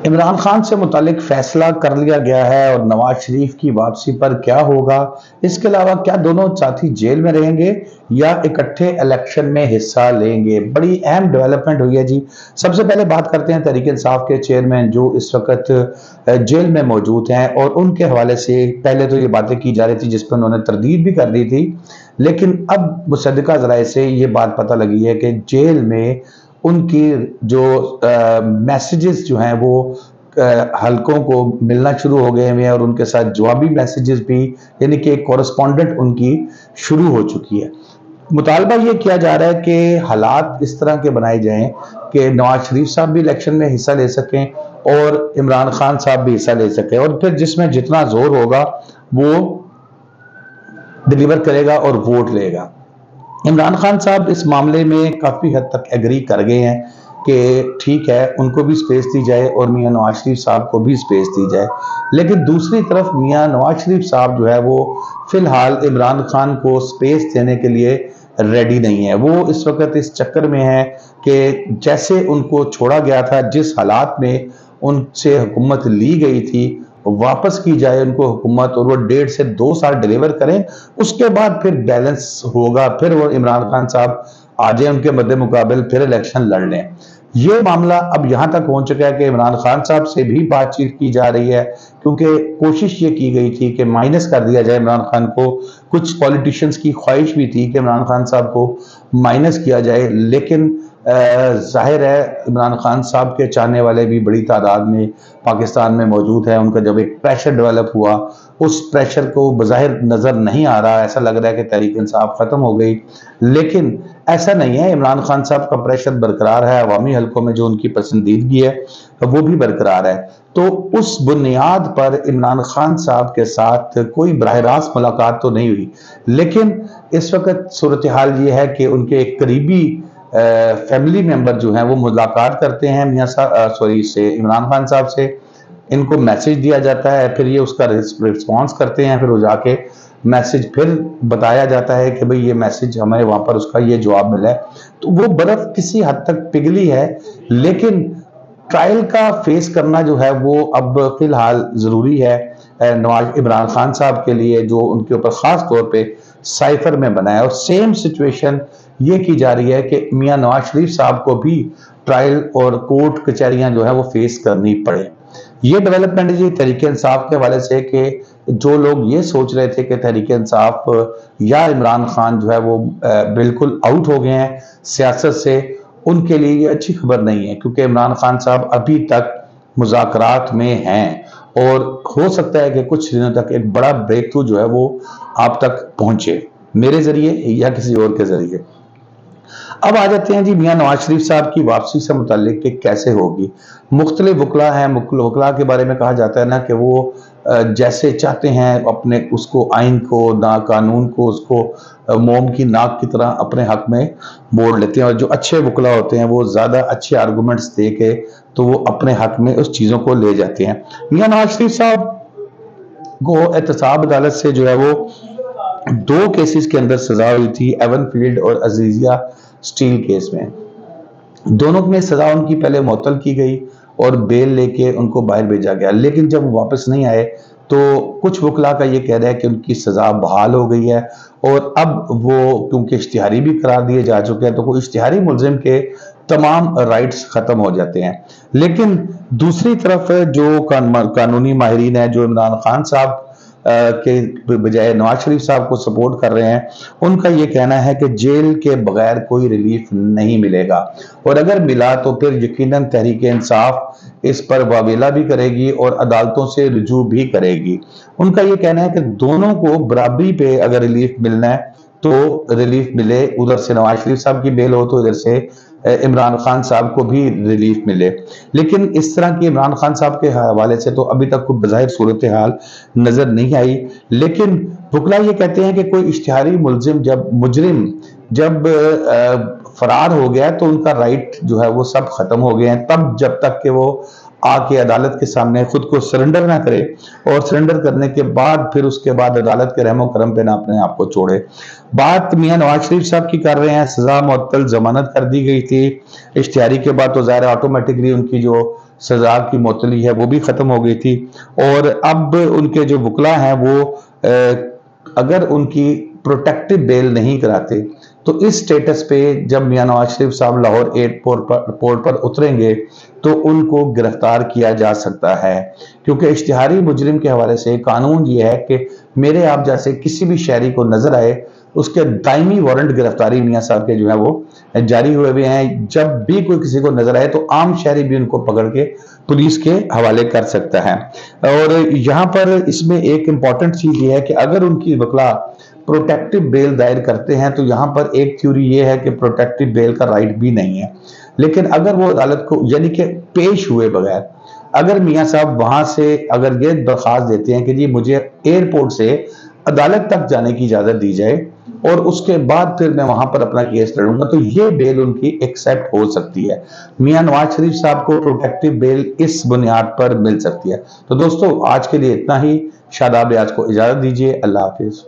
इमरान खान से मुतालिक फैसला कर लिया गया है और नवाज शरीफ की वापसी पर क्या होगा। इसके अलावा क्या दोनों साथी जेल में रहेंगे या इकट्ठे इलेक्शन में हिस्सा लेंगे, बड़ी अहम डेवलपमेंट हुई है जी। सबसे पहले बात करते हैं तहरीक इंसाफ के चेयरमैन जो इस वक्त जेल में मौजूद हैं, और उनके हवाले से पहले तो ये बातें की जा रही थी जिस पर उन्होंने तरदीद भी कर दी थी, लेकिन अब मुसद्दिका ज़राए से ये बात पता लगी है कि जेल में उनकी जो मैसेजेस जो हैं वो हलकों को मिलना शुरू हो गए हैं, और उनके साथ जवाबी मैसेजेस भी, यानी कि कॉरेस्पॉन्डेंट उनकी शुरू हो चुकी है। मुतालबा ये किया जा रहा है कि हालात इस तरह के बनाए जाएं कि नवाज शरीफ साहब भी इलेक्शन में हिस्सा ले सकें और इमरान खान साहब भी हिस्सा ले सकें, और फिर जिसमें जितना जोर होगा वो डिलीवर करेगा और वोट लेगा। इमरान खान साहब इस मामले में काफ़ी हद तक एग्री कर गए हैं कि ठीक है, उनको भी स्पेस दी जाए और मियां नवाज शरीफ साहब को भी स्पेस दी जाए। लेकिन दूसरी तरफ मियां नवाज शरीफ साहब जो है वो फिलहाल इमरान खान को स्पेस देने के लिए रेडी नहीं है। वो इस वक्त इस चक्कर में है कि जैसे उनको छोड़ा गया था, जिस हालात में उनसे हुकूमत ली गई थी, वापस की जाए उनको हुकूमत, और वो 1.5 से 2 साल डिलीवर करें, उसके बाद फिर बैलेंस होगा, फिर वो इमरान खान साहब आ जाए उनके मद्दे मुकाबिल, फिर इलेक्शन लड़ लें। ये मामला अब यहां तक पहुंच चुका है कि इमरान खान साहब से भी बातचीत की जा रही है, क्योंकि कोशिश ये की गई थी कि माइनस कर दिया जाए इमरान खान को। कुछ पॉलिटिशियंस की ख्वाहिश भी थी कि इमरान खान साहब को माइनस किया जाए, लेकिन जाहिर है इमरान खान साहब के चाहने वाले भी बड़ी तादाद में पाकिस्तान में मौजूद है। उनका जब एक प्रेशर डेवलप हुआ, उस प्रेशर को बज़ाहिर नज़र नहीं आ रहा, ऐसा लग रहा है कि तहरीक इंसाफ ख़त्म हो गई, लेकिन ऐसा नहीं है। इमरान खान साहब का प्रेशर बरकरार है, अवामी हलकों में जो उनकी पसंदीदगी है वो भी बरकरार है। तो उस बुनियाद पर इमरान खान साहब के साथ कोई बराह रास्त मुलाकात तो नहीं हुई, लेकिन इस वक्त सूरत हाल ये है कि उनके एक करीबी फैमिली मेंबर जो हैं वो मुलाकात करते हैं इमरान खान साहब से। इनको मैसेज दिया जाता है, फिर ये उसका रिस्पॉन्स करते हैं, फिर वो जाके मैसेज फिर बताया जाता है कि भाई ये मैसेज हमें वहां पर उसका ये जवाब मिला है। तो वो बर्फ किसी हद तक पिघली है, लेकिन ट्रायल का फेस करना जो है वो अब फिलहाल जरूरी है नवाज इमरान खान साहब के लिए, जो उनके ऊपर खास तौर पे साइफर में बना है। और सेम सिचुएशन ये की जा रही है कि मियां नवाज शरीफ साहब को भी ट्रायल और कोर्ट कचहरियां जो है वो फेस करनी पड़े। ये डेवलपमेंट जी तहरीक इंसाफ के हवाले से कि जो लोग ये सोच रहे थे कि तहरीक इंसाफ या इमरान खान जो है वो बिल्कुल आउट हो गए हैं सियासत से, उनके लिए ये अच्छी खबर नहीं है, क्योंकि इमरान खान साहब अभी तक मुज़ाकरात में हैं और हो सकता है कि कुछ दिनों तक एक बड़ा ब्रेक थ्रू जो है वो आप तक पहुंचे, मेरे जरिए या किसी और के जरिए। अब आ जाते हैं जी मियां नवाज शरीफ साहब की वापसी से मुतालिक कि कैसे होगी। मुख्तलिफ वकला हैं, वकला के बारे में कहा जाता है ना कि वो जैसे चाहते हैं अपने उसको आइन को ना कानून को उसको मोम की नाक की तरह अपने हक में मोड़ लेते हैं, और जो अच्छे वकला होते हैं वो ज़्यादा अच्छे आर्गूमेंट्स दे के तो वो अपने हक में उस चीज़ों को ले जाते हैं। मियां नवाज शरीफ साहब को एहतसाब अदालत से जो है वो 2 केसेस के अंदर सजा हुई थी, एवन फील्ड और अजीजिया स्टील केस में। दोनों में सजा उनकी पहले मुअत्तल की गई और बेल लेके उनको बाहर भेजा गया, लेकिन जब वो वापस नहीं आए तो कुछ वकला का ये कह रहा है कि उनकी सजा बहाल हो गई है, और अब वो क्योंकि इश्तिहारी भी करार दिए जा चुके हैं तो वो इश्तिहारी मुलजिम के तमाम राइट्स खत्म हो जाते हैं। लेकिन दूसरी तरफ जो कानूनी माहिरीन है जो इमरान खान साहब के बजाय नवाज शरीफ साहब को सपोर्ट कर रहे हैं, उनका ये कहना है कि जेल के बगैर कोई रिलीफ नहीं मिलेगा, और अगर मिला तो फिर यकीनन तहरीक इंसाफ इस पर वावेला भी करेगी और अदालतों से रुजू भी करेगी। उनका ये कहना है कि दोनों को बराबरी पे अगर रिलीफ मिलना है तो रिलीफ मिले, उधर से नवाज शरीफ साहब की बेल हो तो इधर से इमरान खान साहब को भी रिलीफ मिले। लेकिन इस तरह की इमरान खान साहब के हवाले से तो अभी तक कोई बज़ाहिर सूरत हाल नजर नहीं आई, लेकिन वकला ये कहते हैं कि कोई इश्तिहारी मुजरिम जब फरार हो गया तो उनका राइट जो है वो सब खत्म हो गए हैं, तब जब तक कि वो आके अदालत के सामने खुद को सरेंडर ना करे, और सरेंडर करने के बाद फिर उसके बाद अदालत के रहमो करम पे ना अपने आप को छोड़े। बात मियां नवाज शरीफ साहब की कर रहे हैं, सजा मुअत्तल जमानत कर दी गई थी इश्तिहारी के बाद, तो ज़ाहिर ऑटोमेटिकली उनकी जो सजा की मुअत्तली है वो भी खत्म हो गई थी, और अब उनके जो वकला हैं वो अगर उनकी प्रोटेक्टिव बेल नहीं कराते तो इस स्टेटस पे जब मियां नवाज शरीफ साहब लाहौर एयरपोर्ट पर उतरेंगे तो उनको गिरफ्तार किया जा सकता है, क्योंकि इश्तिहारी मुजरिम के हवाले से कानून ये है कि मेरे आप जैसे किसी भी शहरी को नजर आए उसके दायमी वारंट गिरफ्तारी मियां साहब के जो है वो जारी हुए हुए हैं। जब भी कोई किसी को नजर आए तो आम शहरी भी उनको पकड़ के पुलिस के हवाले कर सकता है। और यहाँ पर इसमें एक इंपॉर्टेंट चीज ये है कि अगर उनकी वकला प्रोटेक्टिव बेल दायर करते हैं तो यहाँ पर एक थ्योरी ये है कि प्रोटेक्टिव बेल का राइट भी नहीं है, लेकिन अगर वो अदालत को यानी कि पेश हुए बगैर अगर मियां साहब वहां से अगर ये दरख्वास्त देते हैं कि जी मुझे एयरपोर्ट से अदालत तक जाने की इजाजत दी जाए और उसके बाद फिर मैं वहां पर अपना केस लड़ूंगा, तो ये बेल उनकी एक्सेप्ट हो सकती है। मियां नवाज शरीफ साहब को प्रोटेक्टिव बेल इस बुनियाद पर मिल सकती है। तो दोस्तों आज के लिए इतना ही। शादाब रियाज को इजाजत दीजिए। अल्लाह हाफिज।